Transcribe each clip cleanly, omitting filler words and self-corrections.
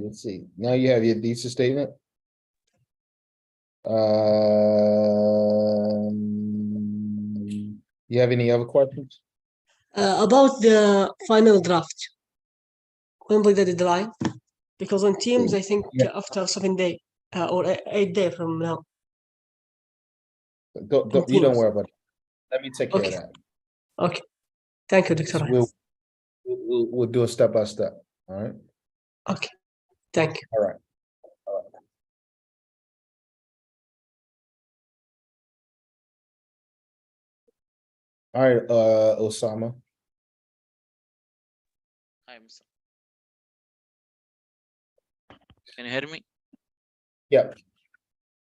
let's see. Now you have your thesis statement. You have any other questions? About the final draft, when will the deadline? Because on Teams, I think Yeah. after 7 days or 8 days from now. You don't worry about it. Let me take care of that. Okay. Thank you, Dr. We'll do it step by step. All right. Okay. Thank you. All right. All right, Osama. Hi, Mr. Can you hear me? Yep.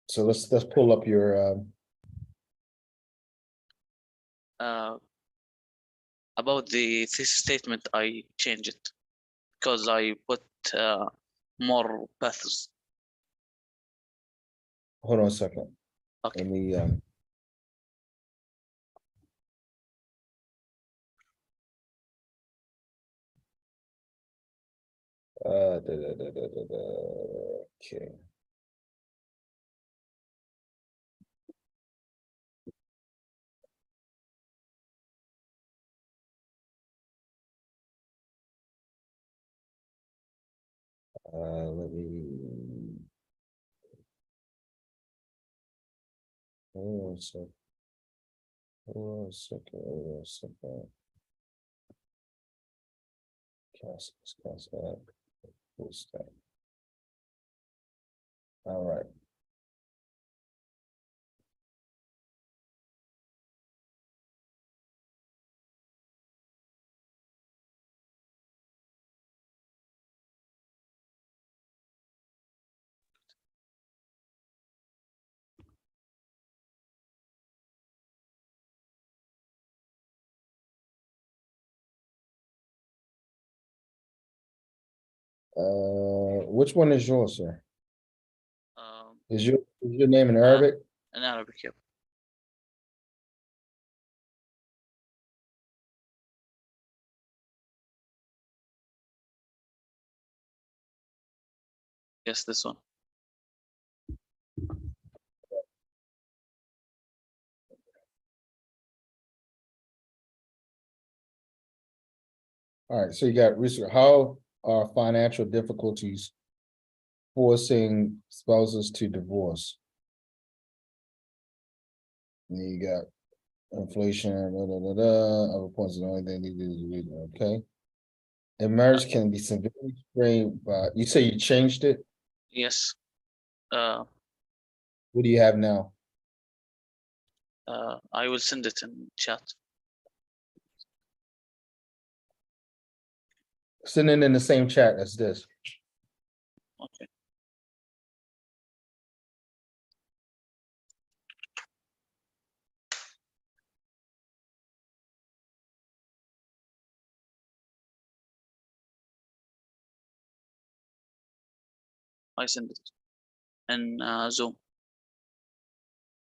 So let's pull up your About the thesis statement, I changed it because I put more pathos. hold on a second. Okay. Let me okay. Let me hold on a second. Hold on a second. Hold on a second. Cast that. Full stack. All right. Which one is yours, sir? Is your name in Arabic? In Arabic, yeah. Yes, this one. All right, so you got research. How are financial difficulties forcing spouses to divorce? And you got inflation, other points, the only thing they do is read, okay. And marriage can be severely strained by, you say you changed it? Yes. What do you have now? I will send it in chat. Send it in the same chat as this. Okay. I send it in Zoom.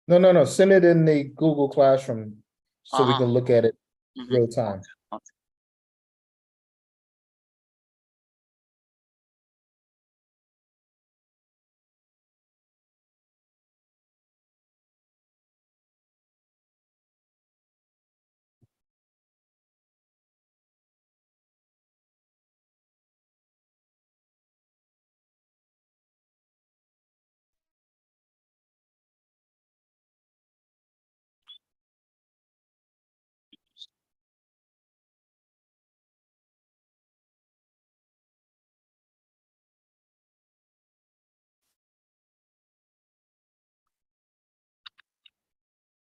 No. Send it in the Google Classroom so we can look at it real time. Okay.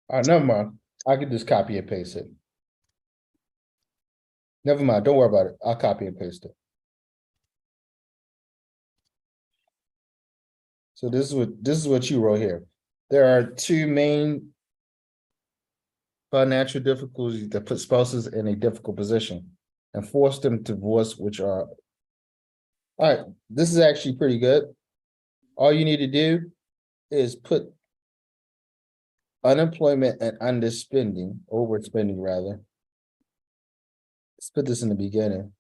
All right, never mind. I can just copy and paste it. Never mind, don't worry about it. I'll copy and paste it. So this is what you wrote here. There are two main financial difficulties that put spouses in a difficult position and force them to divorce, which are, all right, this is actually pretty good. All you need to do is put unemployment and underspending, overspending rather. Let's put this in the beginning.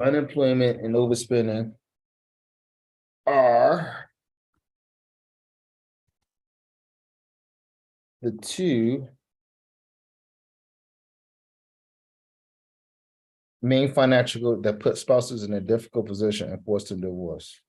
Unemployment and overspending are the two main financial that put spouses in a difficult position and forced them to divorce.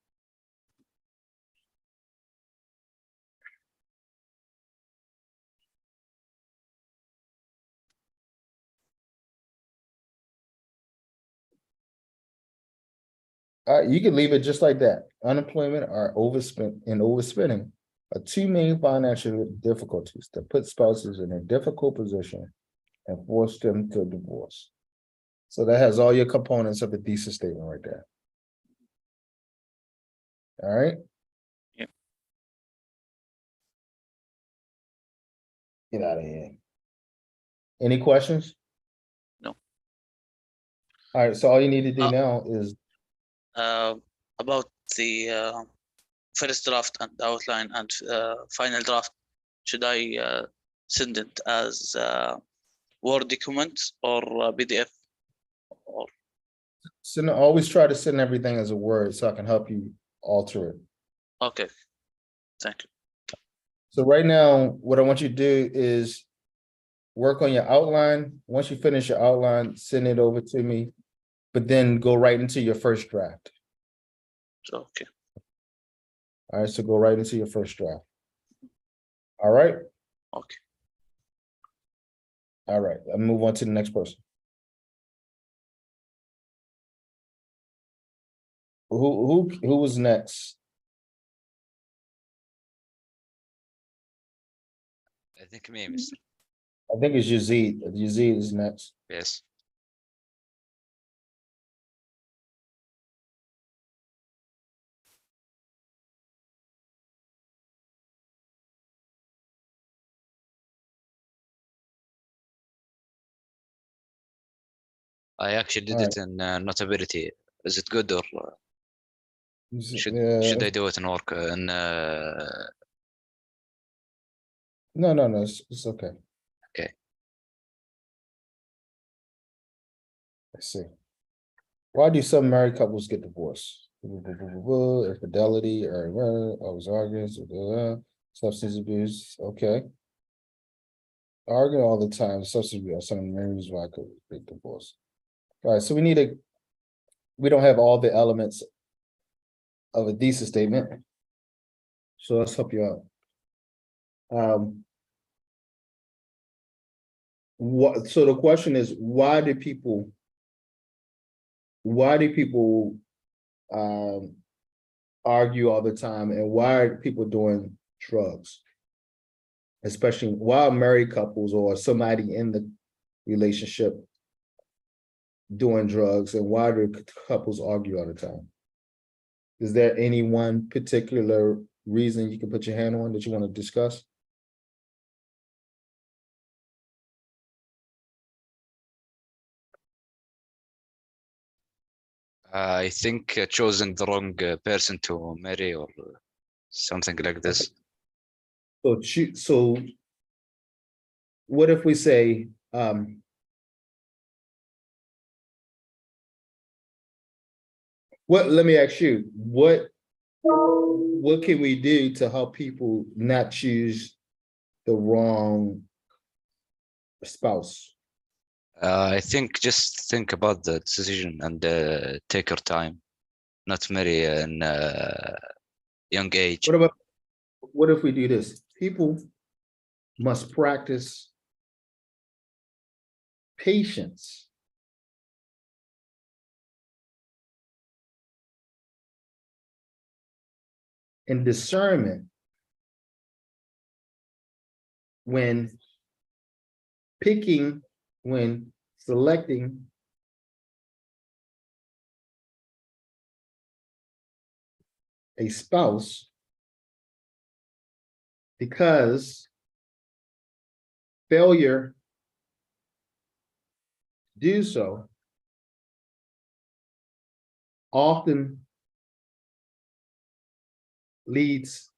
You can leave it just like that. Unemployment or overspending are two main financial difficulties that put spouses in a difficult position and force them to divorce. So that has all your components of the thesis statement right there. All right. Yep. Get out of here. Any questions? No. All right. So all you need to do Uh, now is About the first draft and outline and final draft, should I send it as Word document or PDF? Or always try to send everything as a Word so I can help you alter it. okay, thank you. So right now, what I want you to do is work on your outline. Once you finish your outline, send it over to me, but then go right into your first draft. Okay. All right, so go right into your first draft. All right. Okay. All right, I'll move on to the next person. Who was next? I think me, Mr. I think it's Yazid. Yazid is next. Yes. I actually did it in Notability. Is it good or should I do it in work in No, it's okay. Okay. Let's see. Why do some married couples get divorced? Infidelity or always arguments, substance abuse. Okay. Arguing all the time, substance abuse are some of the main reasons why I could get divorced. All right, so we don't have all the elements of a thesis statement. So let's help you out. So the question is, why do people argue all the time, and why are people doing drugs? Especially while married couples or somebody in the relationship doing drugs, and why do couples argue all the time? Is there any one particular reason you can put your hand on that you want to discuss? I think choosing the wrong person to marry or something like this. So what if we say, let me ask you, what can we do to help people not choose the wrong spouse? I think just think about the decision and take your time, not marry in young age. What if we do this? People must practice patience and discernment when selecting a spouse, because failure to do so often leads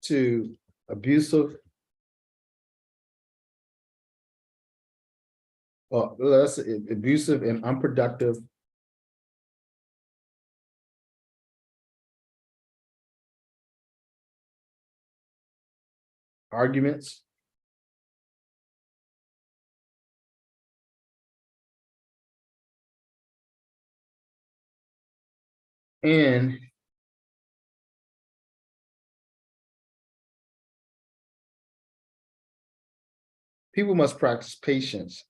to abusive let's abusive and unproductive arguments. And people must practice patience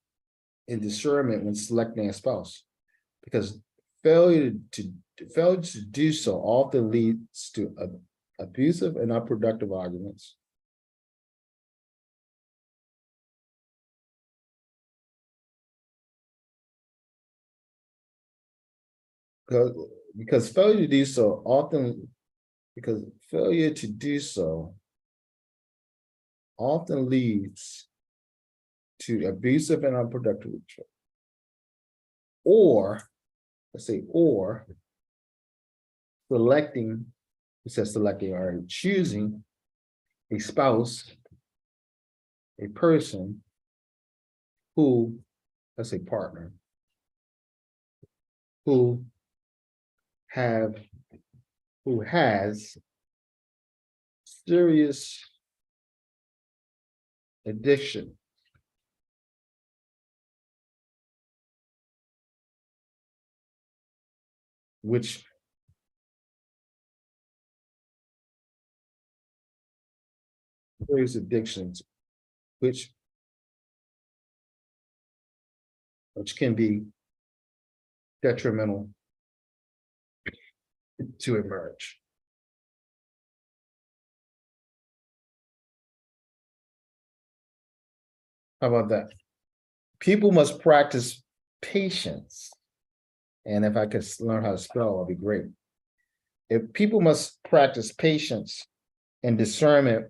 and discernment when selecting a spouse, because failure to do so often leads to abusive and unproductive arguments. Because failure to do so often leads to abusive and unproductive, or let's say, or selecting, it says selecting or choosing a spouse, a person who, let's say partner, who has serious addiction, which serious addictions, which can be detrimental to emerge. How about that? People must practice patience. And if I could learn how to spell, that'd be great. If people must practice patience and discernment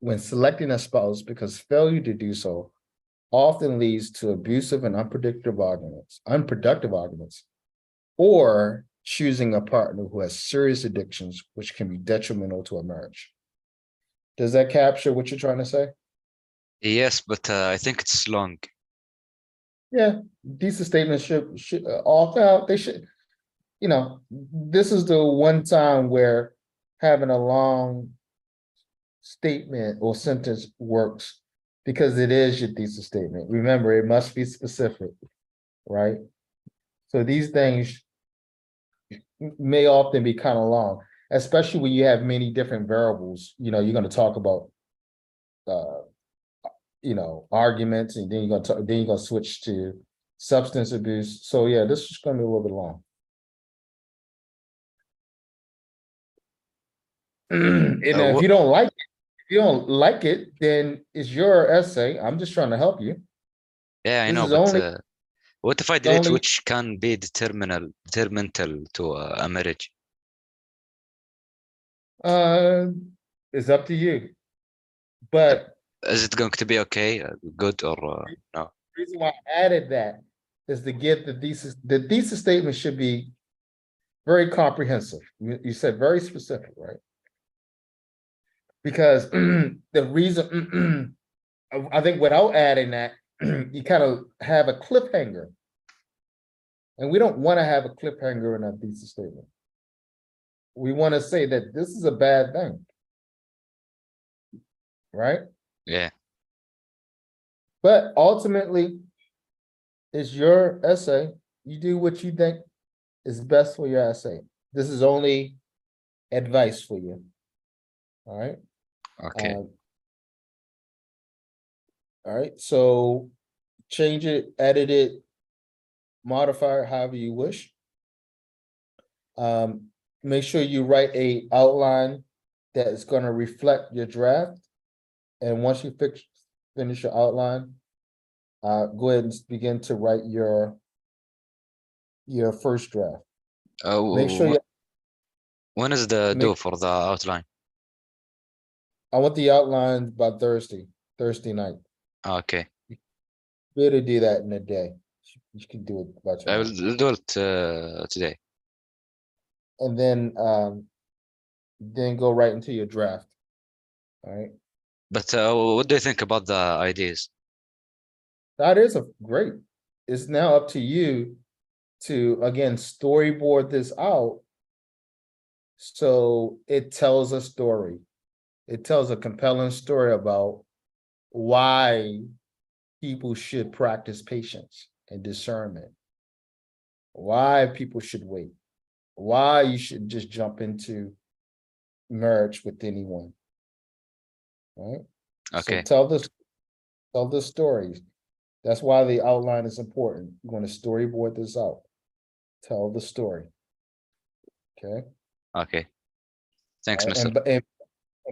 when selecting a spouse, because failure to do so often leads to abusive and unproductive arguments, or choosing a partner who has serious addictions, which can be detrimental to a marriage. Does that capture what you're trying to say? Yes, but I think it's long. Yeah, thesis statements should all out. They should, this is the one time where having a long statement or sentence works, because it is your thesis statement. Remember, it must be specific, right? So these things may often be kind of long, especially when you have many different variables. You're going to talk about arguments, and then you're going to switch to substance abuse. So yeah, this is going to be a little bit long. And if you don't like it, then it's your essay. I'm just trying to help you. Yeah, I This know, is but only what if I delete only- which can be detrimental to a marriage? it's up to you. But Is it going to be okay, good, or no? the reason why I added that is to give the thesis. The thesis statement should be very comprehensive. You said very specific, right? Because the reason I think without adding that, you kind of have a cliffhanger. And we don't want to have a cliffhanger in our thesis statement. We want to say that this is a bad thing. Right? Yeah. But ultimately, it's your essay. You do what you think is best for your essay. This is only advice for you. All right. Okay. All right. So change it, edit it, modify it however you wish. Make sure you write a outline that is going to reflect your draft. And once you finish your outline, go ahead and begin to write your first draft. Make sure when is the due for the outline? I want the outline by Thursday night. Okay. Be able to do that in a day. You can do it by I tomorrow. will do it today. And then go right into your draft. All right. But what do you think about the ideas? That is a great. It's now up to you to, again, storyboard this out. So it tells a story. It tells a compelling story about why people should practice patience and discernment. Why people should wait. Why you should just jump into marriage with anyone. Right? Okay. So tell the stories. That's why the outline is important. You're going to storyboard this out. Tell the story. Okay. Okay. Thanks, All right, Mister. and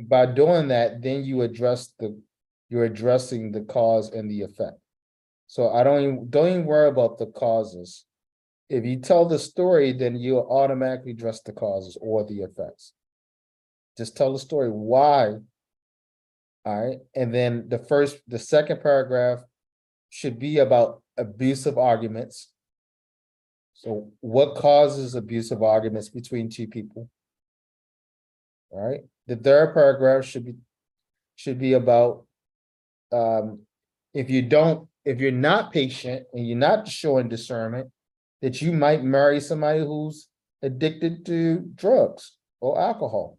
by doing that, then you're addressing the cause and the effect. So I don't even worry about the causes. If you tell the story, then you'll automatically address the causes or the effects. Just tell the story why. All right. And then the second paragraph should be about abusive arguments. So what causes abusive arguments between two people? All right. The third paragraph should be about if you're not patient and you're not showing discernment, that you might marry somebody who's addicted to drugs or alcohol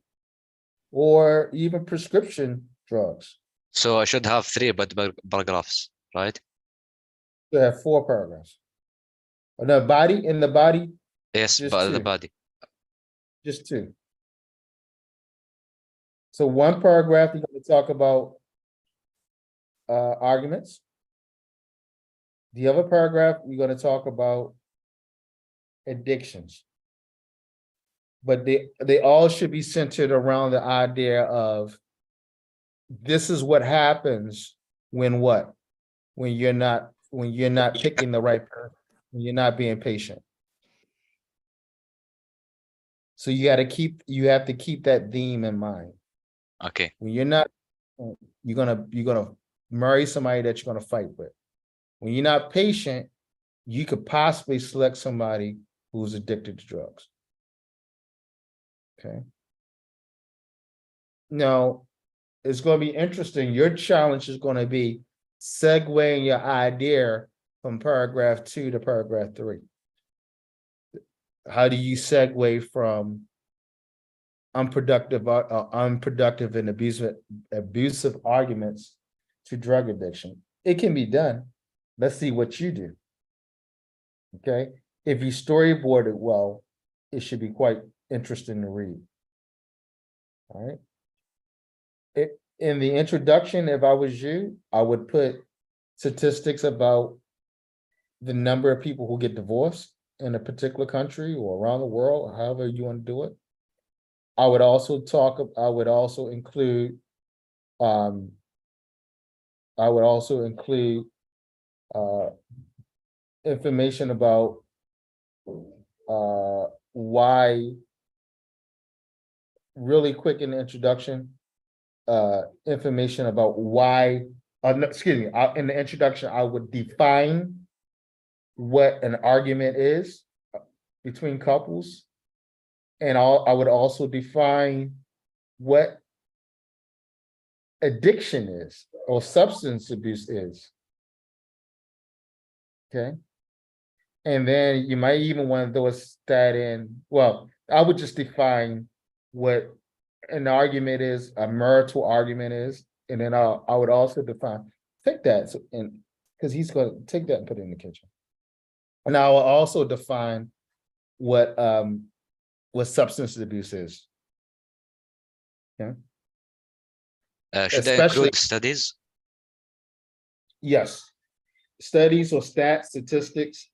or even prescription drugs. So I should have three paragraphs, right? You have 4 paragraphs. In the body, Yes, Just but the two. body. just 2. So one paragraph, you're going to talk about arguments. The other paragraph, we're going to talk about addictions. But they all should be centered around the idea of this is what happens when what? When you're not picking the right person, when you're not being patient. So you have to keep that theme in mind. Okay. When you're not, you're gonna marry somebody that you're gonna fight with. When you're not patient, you could possibly select somebody who's addicted to drugs. Okay. Now, it's going to be interesting. Your challenge is going to be segueing your idea from paragraph 2 to paragraph 3. How do you segue from unproductive and abusive arguments to drug addiction? It can be done. Let's see what you do. Okay. If you storyboard it well, it should be quite interesting to read. All right. In the introduction, if I was you, I would put statistics about the number of people who get divorced in a particular country or around the world, or however you want to do it. I would also include information about why, really quick in the introduction, information about why, no, excuse me, in the introduction, I would define what an argument is between couples. And I would also define what addiction is or substance abuse is. Okay. And then you might even want to throw a stat in. Well, I would just define what an argument is, a marital argument is, and then I would also define, take that, and because he's going to take that and put it in the kitchen. And I will also define what substance abuse is. Okay. Should I Especially- include studies? Yes. Studies or statistics.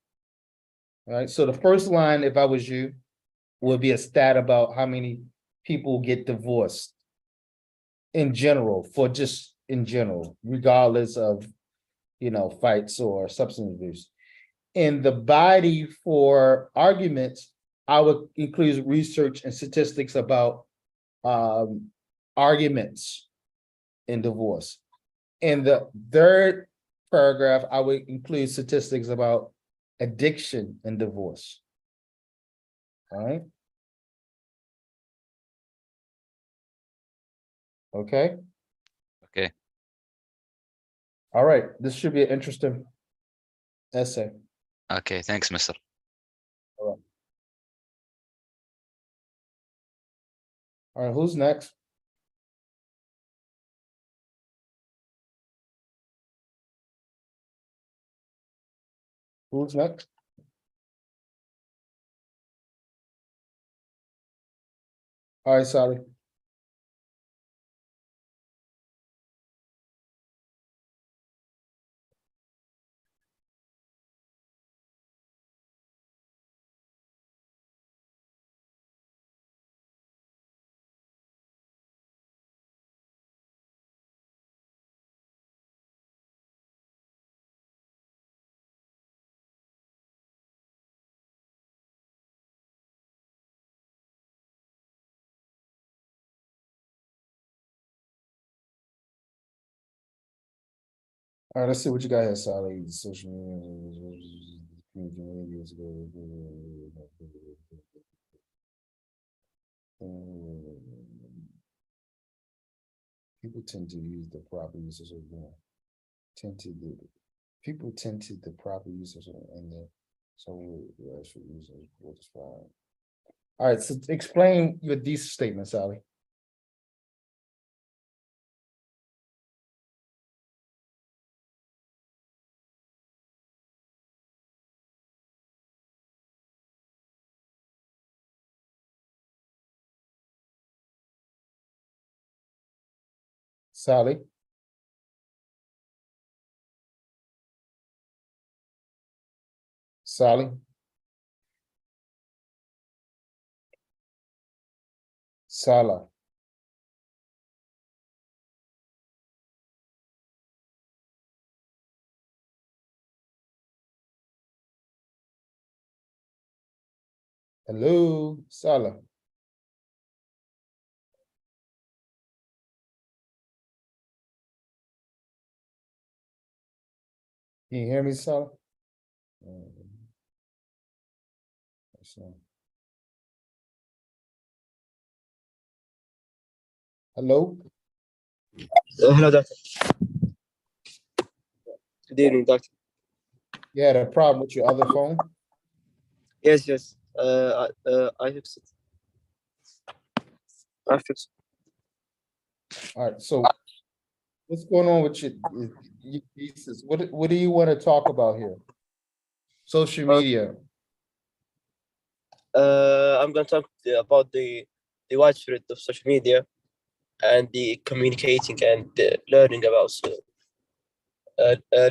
All right. So the first line, if I was you, would be a stat about how many people get divorced in general, regardless of, fights or substance abuse. In the body for arguments, I would include research and statistics about arguments in divorce. In the third paragraph, I would include statistics about addiction and divorce. All right. Okay. Okay. All right. This should be an interesting essay. Okay, thanks, Mister. All right, who's next? Who's next? All right, Sally. All right, let's see what you got here, Sally. Social media. People tend to use the proper uses of tend to do. People tend to the proper uses and the the actual users will describe. All right, so explain your thesis statement, Sally. Sally. Sally. Sala. Hello, Sala. Can you hear me, Sala? Hello? Hello, doctor. Good evening, doctor. You had a problem with your other phone? Yes, yes. I fixed it. I fixed All right, so what's going on with your thesis? What do you want to talk about here? Social media. I'm going to talk about the widespread of social media and the communicating and learning about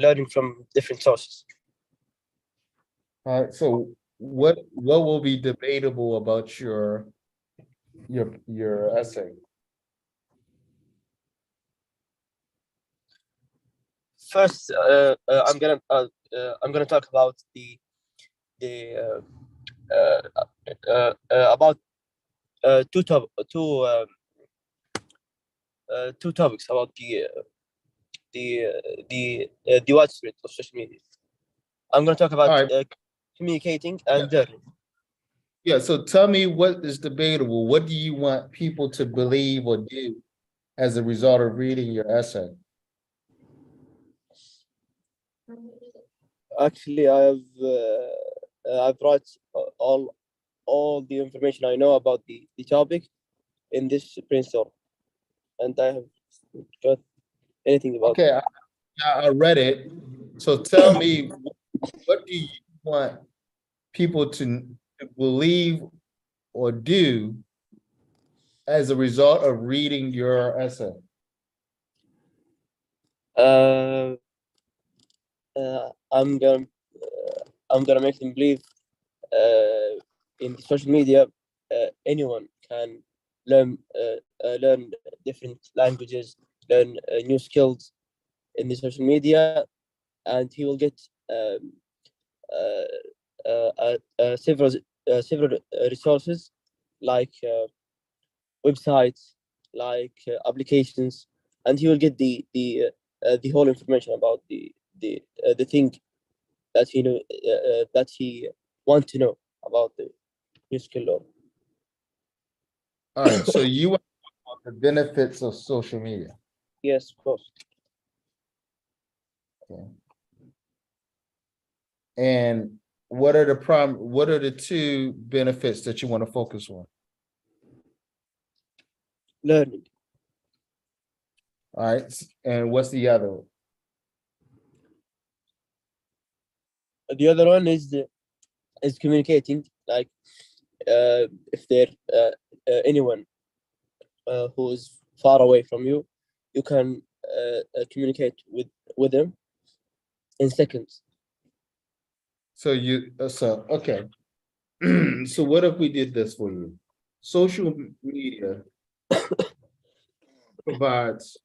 learning from different sources. All right, so what will be debatable about your essay? First, I'm gonna talk about the about two topics about the widespread of social media. I'm going to talk about All right. communicating and learning. Yeah, so tell me what is debatable. What do you want people to believe or do as a result of reading your essay? Actually, I've brought all the information I know about the topic in this brainstorm, and I have got anything about Okay, I read it. So tell me, what do you want people to believe or do as a result of reading your essay? uh, uh, I'm gonna make them believe in social media anyone can learn different languages, learn new skills in the social media, and he will get several resources like websites, like applications, and he will get the whole information about the thing that he know that he want to know about the new skill or All right, so you want the benefits of social media. yes, of course. Okay. And what are the two benefits that you want to focus on? Learning. All right, and what's the other one? The other one is communicating. Like if there anyone who is far away from you, you can communicate with them in seconds. So okay. So what if we did this for you? Social media provides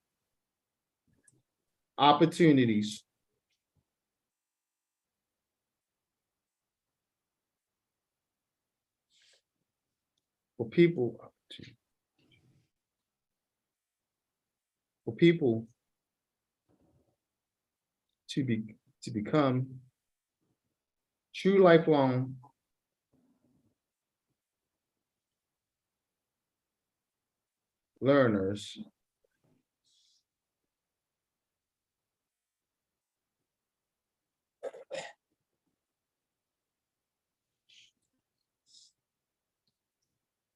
opportunities for people to become true lifelong learners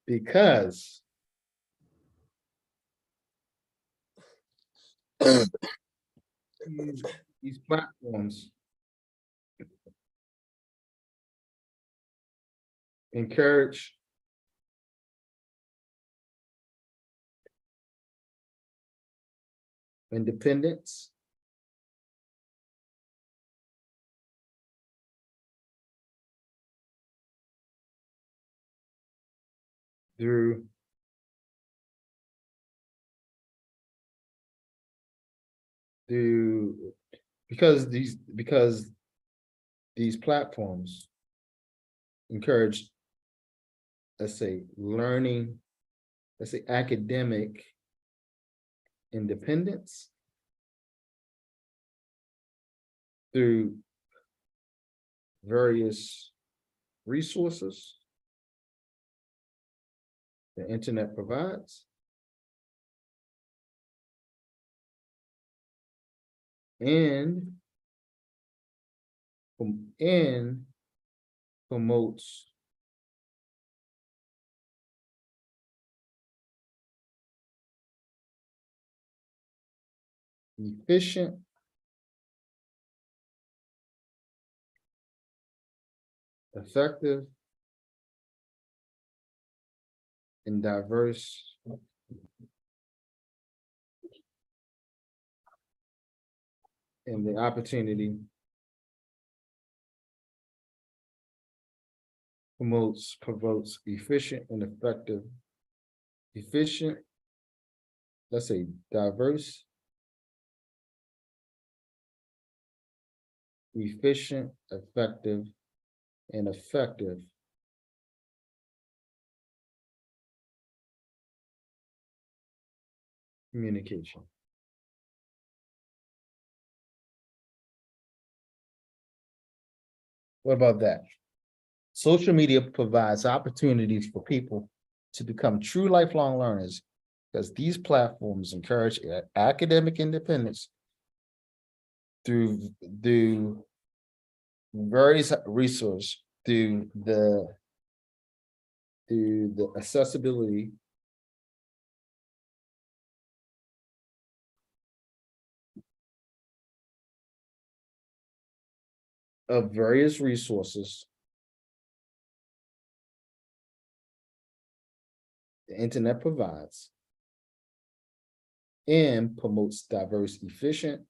because these platforms encourage independence, through because these platforms encourage, let's say, learning, let's say, academic independence through various resources the internet provides, and promotes efficient, effective, and diverse and the opportunity promotes efficient and efficient, let's say, diverse, efficient, effective, and effective communication. What about that? Social media provides opportunities for people to become true lifelong learners because these platforms encourage academic independence through various resources, through the accessibility of various resources the internet provides and promotes diverse, efficient,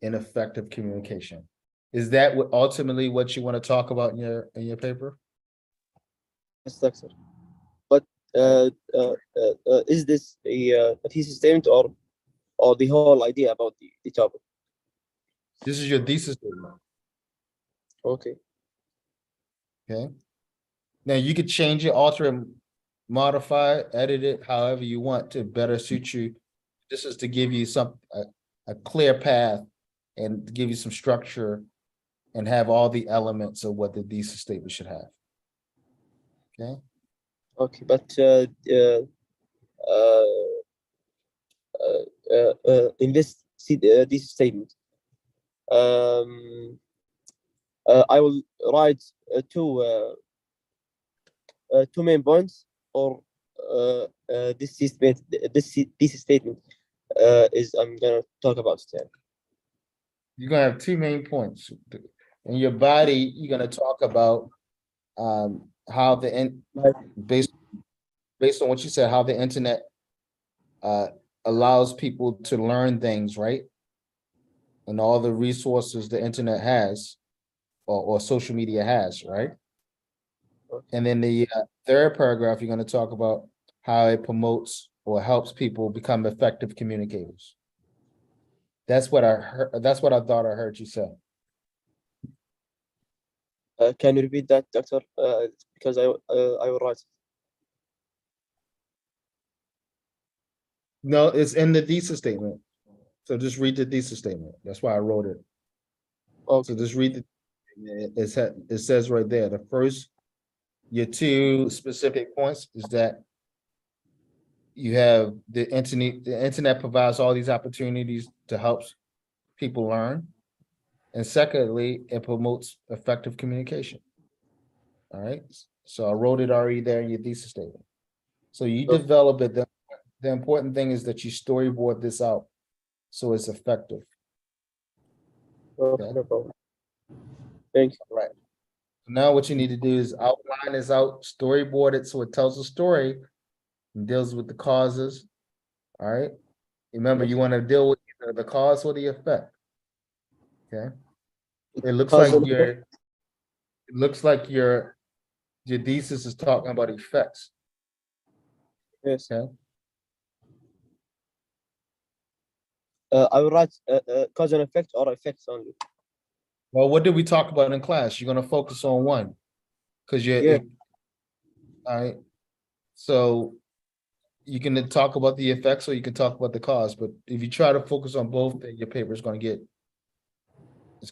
and effective communication. Is that what ultimately what you want to talk about in your paper? Yes, doctor. But is this a thesis statement or the whole idea about the topic? This is your thesis statement, Okay. okay? Now you could change it, alter it, modify it, edit it, however you want to better suit you. This is to give you a clear path and give you some structure and have all the elements of what the thesis statement should have. Okay. Okay, but in this statement, I will write two main points, or this statement. This statement is I'm gonna talk about it. Yeah. You're gonna have two main points. In your body, you're gonna talk about how based based on what you said, how the internet allows people to learn things, right? And all the resources the internet has, or social media has, right? And then the third paragraph, you're going to talk about how it promotes or helps people become effective communicators. That's what I heard. That's what I thought I heard you say. Can you repeat that, Doctor? Because I will write. No, it's in the thesis statement. So just read the thesis statement. That's why I wrote it. Okay. So just read it says right there, the first, your two specific points is that you have the internet provides all these opportunities to help people learn. And secondly, it promotes effective communication. All right. So I wrote it already there in your thesis statement. So you Okay. develop it. The important thing is that you storyboard this out so it's effective. Okay, Okay. no problem. Thank you. Right. Now what you need to do is outline this out, storyboard it so it tells a story and deals with the causes. All right. Remember, you want to deal with either the cause or the effect. Okay. It looks Cause like and your thesis is talking about effects. Yes. Okay. I will write cause and effect, or effects only. Well, what did we talk about in class? You're gonna focus on one. Cause Yeah. all right. So you can talk about the effects or you can talk about the cause, but if you try to focus on both, then your paper is gonna it's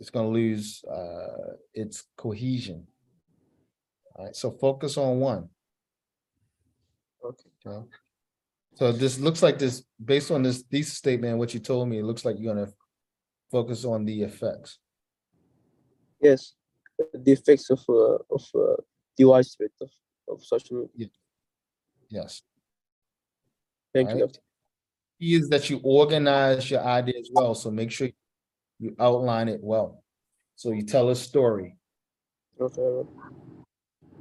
gonna lose its cohesion. All right, so focus on one. Okay. Okay. So this looks like this, based on this thesis statement, what you told me, it looks like you're gonna focus on the effects. Yes. The effects of the widespread of social media. Yes. Thank you, Right. Doctor. Key is that you organize your ideas well, so make sure you outline it well. So you tell a story. Okay. I will.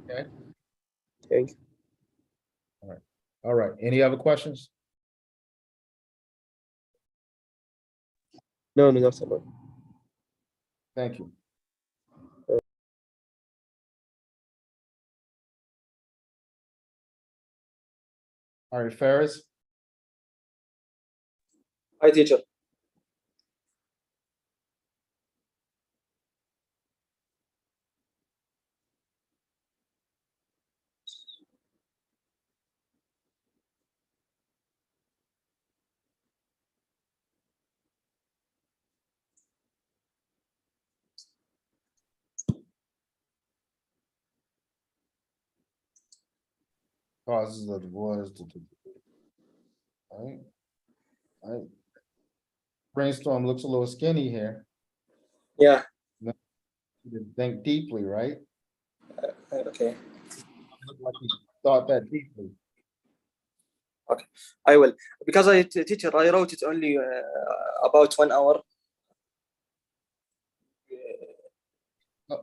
Okay. Thank you. All right. Any other questions? No, Doctor. No. Thank you. All right, Ferris. Hi, teacher. Causes of divorce. All right. All right. Brainstorm looks a little skinny here. Yeah. You think deeply, right? Okay. Look like you thought that deeply. I will, because teacher, I wrote it only about 1 hour.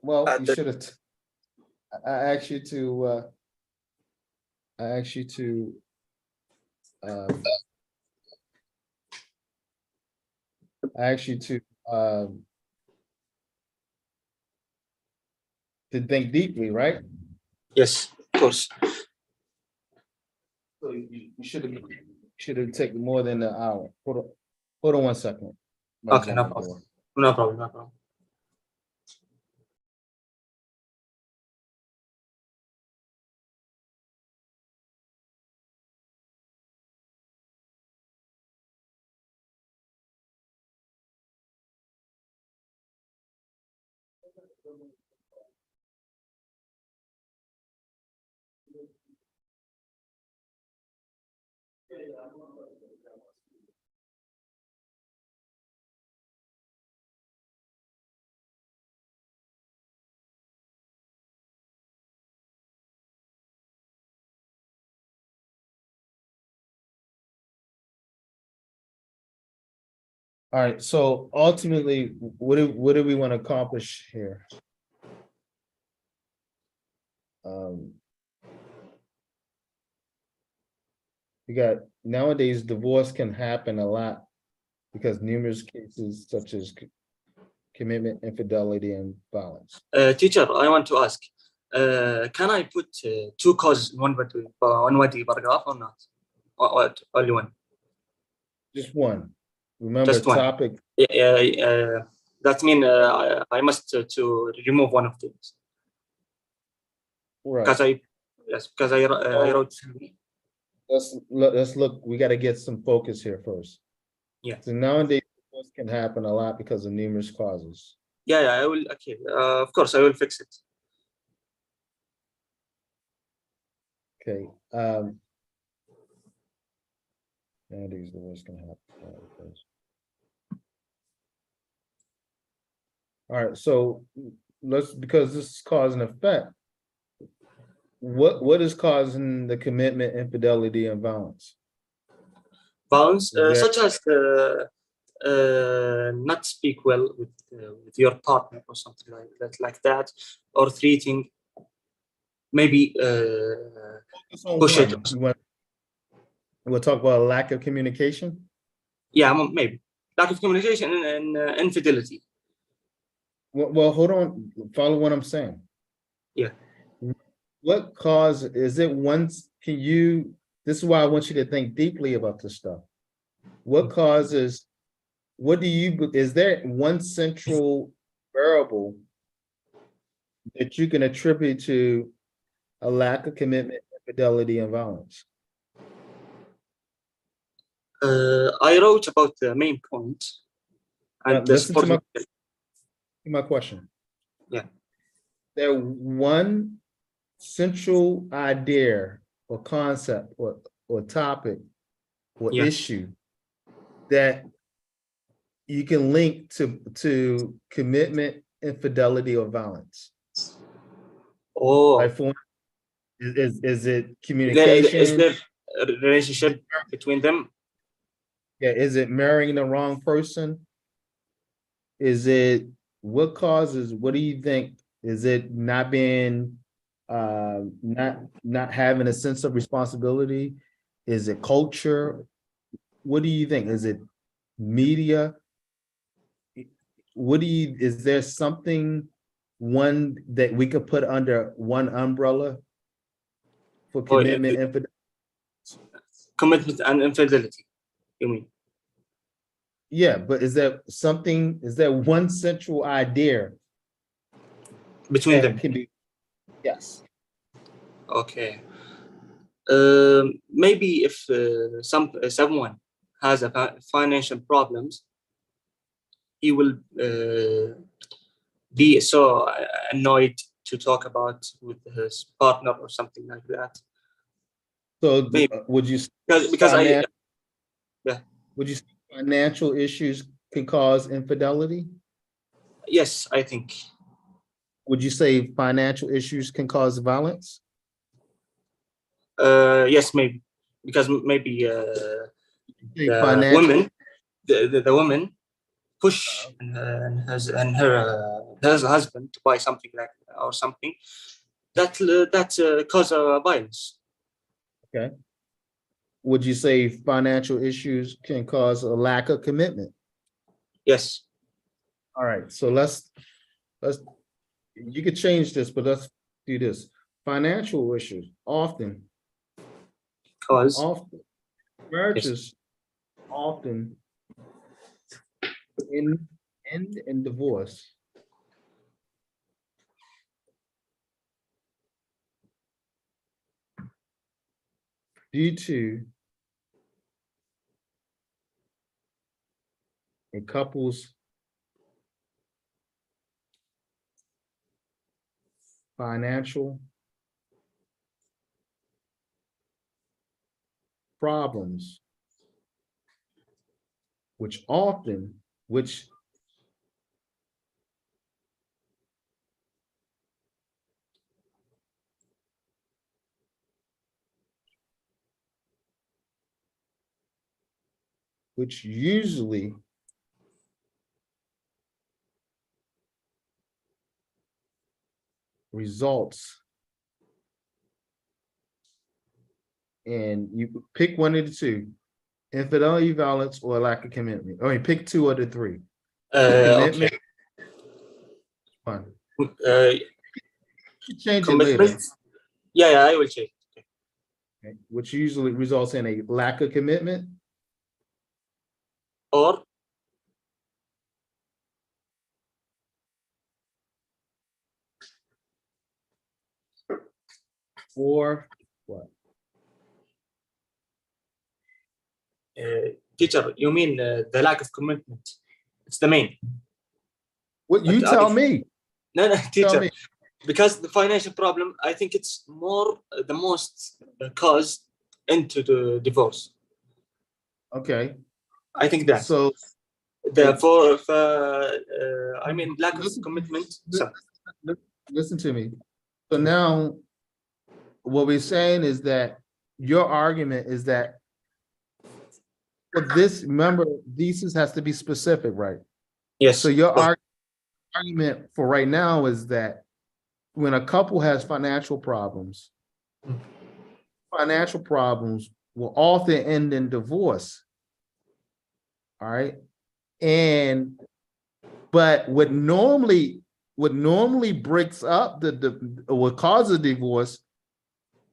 Well, At you the- should have. I asked you to. I asked you to. I asked you to think deeply, right? Yes, of course. So you should have taken more than an hour. Hold on 1 second. Okay, no problem. No problem. No problem. All right, so ultimately, what do we want to accomplish here? You got nowadays divorce can happen a lot because numerous cases such as commitment, infidelity, and violence. Teacher, I want to ask, can I put two causes in one body paragraph or not? Or only one? Just one. Remember, Just one. topic. That means I must to remove one of these Right. because I wrote. Let's look. We got to get some focus here first. Yeah. So nowadays, divorce can happen a lot because of numerous causes. Yeah, I will. Okay, of course, I will fix it. Okay. Nowadays, divorce can happen. All right, so let's, because this is cause and effect. What is causing the commitment, infidelity, and violence? Violence, Is there- such as not speak well with your partner or something like that, or treating, maybe Focus on push it. one. We'll talk about lack of communication. Yeah, maybe lack of communication and infidelity. Well, hold on. Follow what I'm saying. Yeah. What cause is it? Once can you? This is why I want you to think deeply about this stuff. What causes? What do you? Is there one central variable that you can attribute to a lack of commitment, infidelity, and violence? I wrote about the main point and the Listen to support. my question. Yeah. There one central idea or concept or topic or Yeah. issue that you can link to commitment, infidelity, or violence. Oh, Like for is it is communication? there a relationship between them? Yeah, is it marrying the wrong person? Is it what causes? What do you think? Is it not being not having a sense of responsibility? Is it culture? What do you think? Is it media? What do you, is there something one that we could put under one umbrella for Or commitment, infidelity? commitment and infidelity, you mean? Yeah, but is there something, is there one central idea Between that them. can be? Yes. Okay. Maybe if someone has a financial problems, he will be so annoyed to talk about with his partner or something like that. So Maybe. would you? Because I Would you say financial issues can cause infidelity? yes, I think Would you say financial issues can cause violence? yes, maybe because maybe the Financial, women, the women push her husband to buy something like or something that cause violence. okay. Would you say financial issues can cause a lack of commitment? Yes. All right, so let's, you could change this, but let's do this. Financial issues often Cause marriages often end in divorce due to a couple's financial problems, which usually results in, you pick one of the two, infidelity, violence, or lack of commitment. I mean, pick two of the three. Commitment. Okay. One. Change it later. Commitment. Yeah, I will check. Okay, which usually results in a lack of commitment. Or Or what? teacher, you mean the lack of commitment? It's the main. What you But tell me. No, Tell teacher. me. Because the financial problem, I think it's more the most cause into the divorce. Okay. I think that. So Therefore, I mean, lack of Listen- commitment. listen to me. So now what we're saying is that your argument is that for this, remember, thesis has to be specific, right? Yes. So your argument for right now is that when a couple has financial problems will often end in divorce. All right. And but what normally breaks up what causes divorce.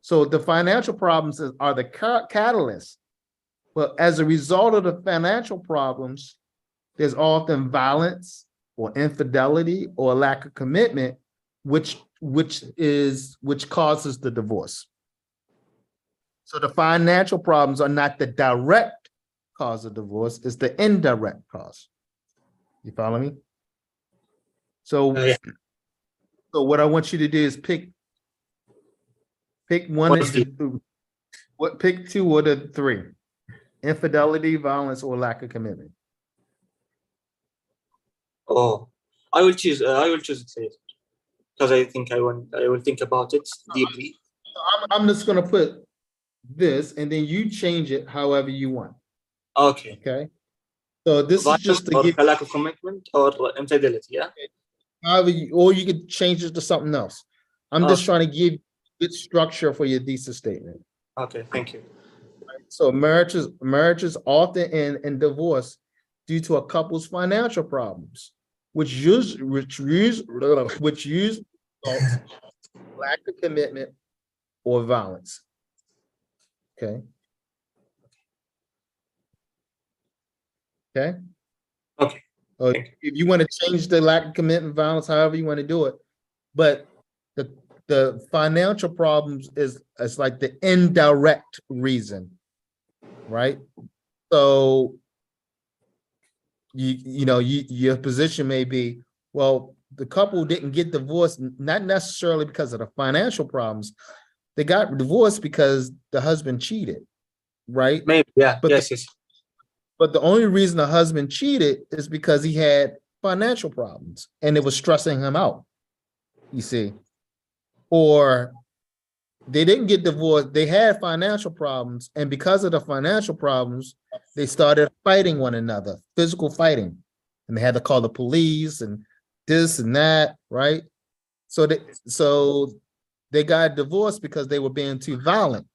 So the financial problems are the catalyst. But as a result of the financial problems, there's often violence or infidelity or lack of commitment, which causes the divorce. So the financial problems are not the direct cause of divorce, it's the indirect cause. You follow me? So, Yeah. so what I want you to do is pick one What of is the, pick two or the three. Infidelity, violence, or lack of commitment. Oh, I will choose it later because I think I will think about it deeply. I'm just gonna put this and then you change it however you want. Okay. Okay. So this is just to or give a lack of commitment or infidelity. Yeah. however or you could change it to something else. I'm just trying to give good structure for your thesis statement. Okay. Thank you. So marriages often end in divorce due to a couple's financial problems, which use lack of commitment or violence. Okay. Okay. Okay. Or if you want to change the lack of commitment, violence, however you want to do it, but the financial problems is like the indirect reason, right? So your position may be, well, the couple didn't get divorced not necessarily because of the financial problems. They got divorced because the husband cheated, right? Maybe. Yeah. But yes. But the only reason the husband cheated is because he had financial problems and it was stressing him out, you see. Or they didn't get divorced, they had financial problems, and because of the financial problems, they started fighting one another, physical fighting. And they had to call the police and this and that, right? So they got divorced because they were being too violent.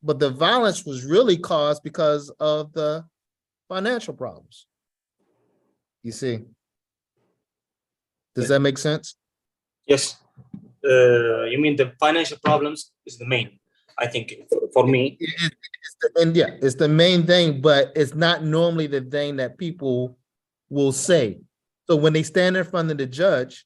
But the violence was really caused because of the financial problems. You see? Does that make sense? Yes. You mean the financial problems is the main, I think, for me. It's the main thing, but it's not normally the thing that people will say. So when they stand in front of the judge,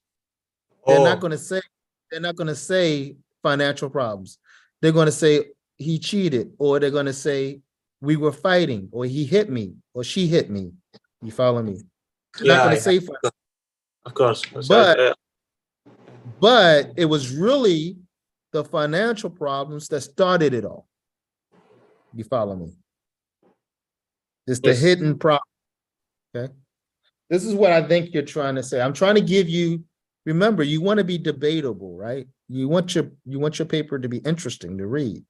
they're not going to say financial problems. They're going to say he cheated, or they're going to say we were fighting, or he hit me, or she hit me. You follow me? They're not going to say, of course. But it was really the financial problems that started it all. You follow me? It's the hidden problem. Okay. This is what I think you're trying to say. I'm trying to give you, remember, you want to be debatable, right? You want your paper to be interesting to read.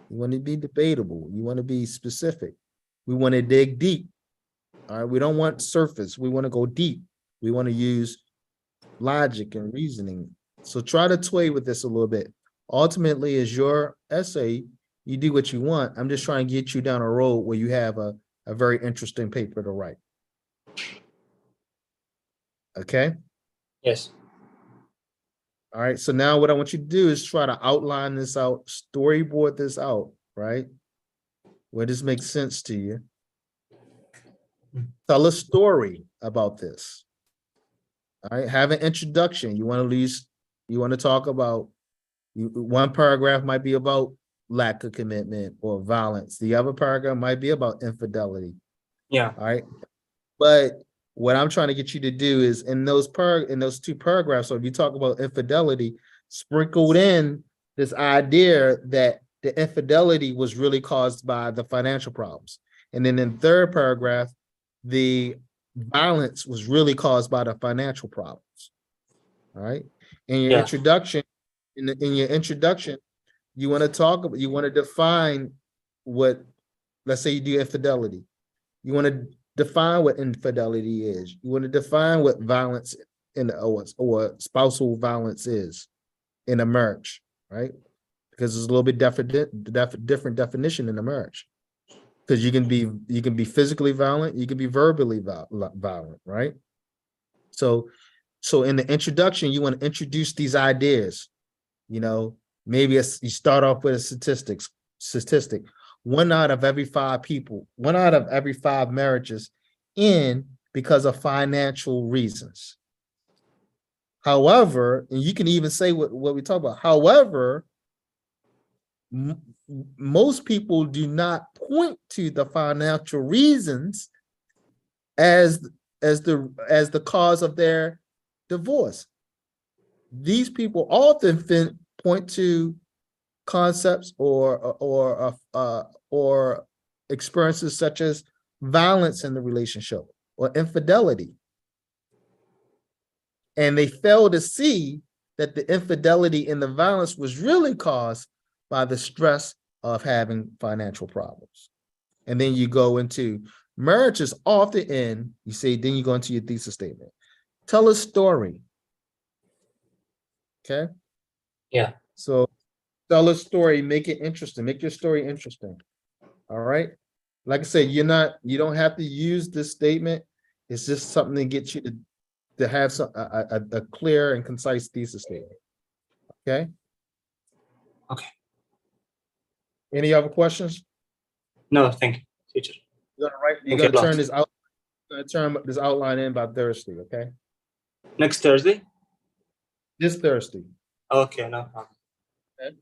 You want to be debatable. You want to be specific. We want to dig deep. All right. We don't want surface. We want to go deep. We want to use logic and reasoning So try to toy with this a little bit. Ultimately, as your essay, you do what you want. I'm just trying to get you down a road where you have a very interesting paper to write. Okay. Yes. All right. So now what I want you to do is try to outline this out, storyboard this out, right? Where this makes sense to you. Tell a story about this. All right. Have an introduction. You want to talk about, one paragraph might be about lack of commitment or violence. The other paragraph might be about infidelity. Yeah. All right. But what I'm trying to get you to do is in those two paragraphs, so if you talk about infidelity, sprinkled in this idea that the infidelity was really caused by the financial problems. And then in the third paragraph, the violence was really caused by the financial problems. All right. In your Yeah. introduction, in your introduction, you want to define what, let's say you do infidelity. You want to define what infidelity is. You want to define what violence or spousal violence is in a marriage, right? Because it's a little bit different definition in a marriage. Because you can be physically violent, you can be verbally violent, right? So in the introduction, you want to introduce these ideas. You know, maybe you start off with a statistic. 1 out of every 5 people, 1 out of every 5 marriages end because of financial reasons. However, and you can even say what we talk about. However, most people do not point to the financial reasons as the cause of their divorce. These people often point to concepts or experiences such as violence in the relationship or infidelity. And they fail to see that the infidelity and the violence was really caused by the stress of having financial problems. And then you go into marriages often end, you say, then you go into your thesis statement. Tell a story. Okay. Yeah. So tell a story, make it interesting, make your story interesting. All right. Like I said, you don't have to use this statement. It's just something to get you to have a clear and concise thesis statement. Okay. Okay. Any other questions? No, thank you, teacher. You're Thank gonna you a turn lot. this out. Turn this outline in by Thursday. Okay. Next Thursday? This Thursday. Okay, no problem. Okay.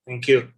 Thank you.